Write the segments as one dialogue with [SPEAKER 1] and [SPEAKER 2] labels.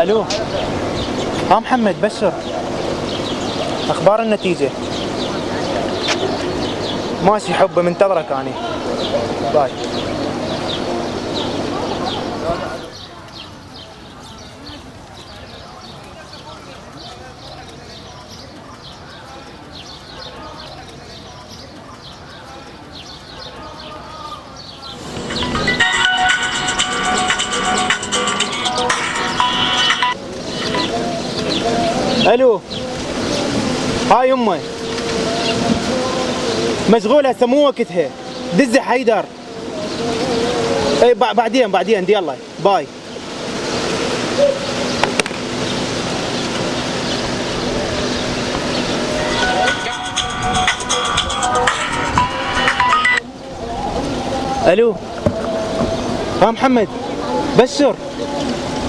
[SPEAKER 1] الو. ها محمد بشر، اخبار النتيجة؟ ماشي حبه، منتظرك اني. باي. الو. هاي يمه مشغولة هسه مو وقتها، دزي حيدر. اي بعدين دي يلا باي. الو. ها محمد بشر،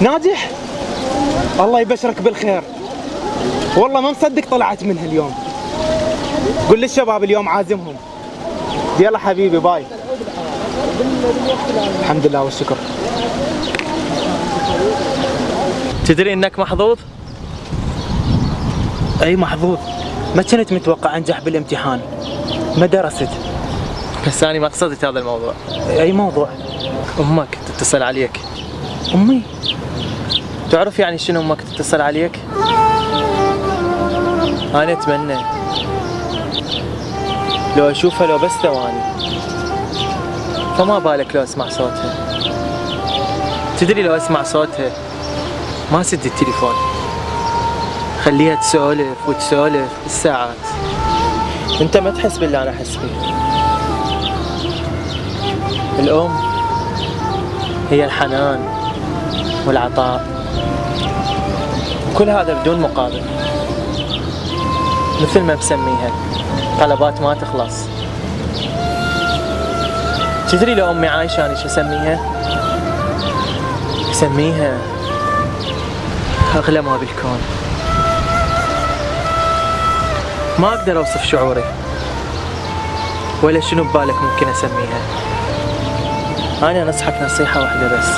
[SPEAKER 1] ناجح؟ الله يبشرك بالخير، والله ما مصدق طلعت منها اليوم. قول للشباب اليوم عازمهم. يلا حبيبي باي. الحمد لله والشكر.
[SPEAKER 2] تدري انك محظوظ؟
[SPEAKER 1] اي محظوظ، ما كنت متوقع انجح بالامتحان، ما درست.
[SPEAKER 2] بس انا ما قصدت هذا الموضوع.
[SPEAKER 1] اي موضوع؟
[SPEAKER 2] امك تتصل عليك.
[SPEAKER 1] امي؟
[SPEAKER 2] تعرف يعني شنو امك تتصل عليك؟ انا اتمنى لو اشوفها لو بس ثواني، فما بالك لو اسمع صوتها. تدري لو اسمع صوتها ما سد التليفون، خليها تسولف وتسولف بالساعات. انت ما تحس باللي انا احس فيه. الام هي الحنان والعطاء، كل هذا بدون مقابل. مثل ما مسميها طلبات ما تخلص. تدري لو امي عايشه انا شو اسميها؟ اسميها اغلى ما بالكون. ما اقدر اوصف شعوري ولا شنو ببالك ممكن اسميها. انا انصحك نصيحه واحده بس.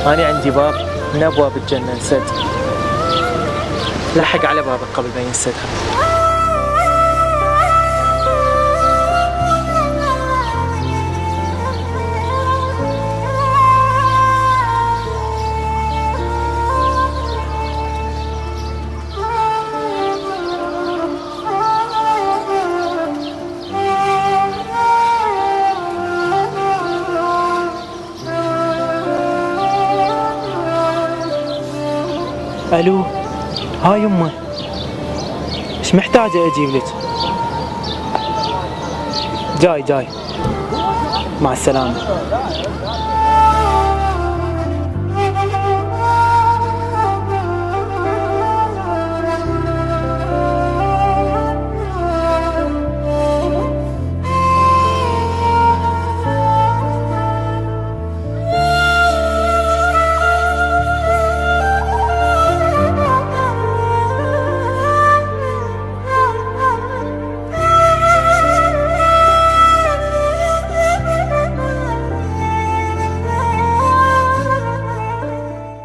[SPEAKER 2] انا عندي باب من ابواب الجنه انسد، لحق على بابك قبل ما ينسدها.
[SPEAKER 1] الو. هاي يمه، ايش محتاجة اجيب لك؟ جاي مع السلامة.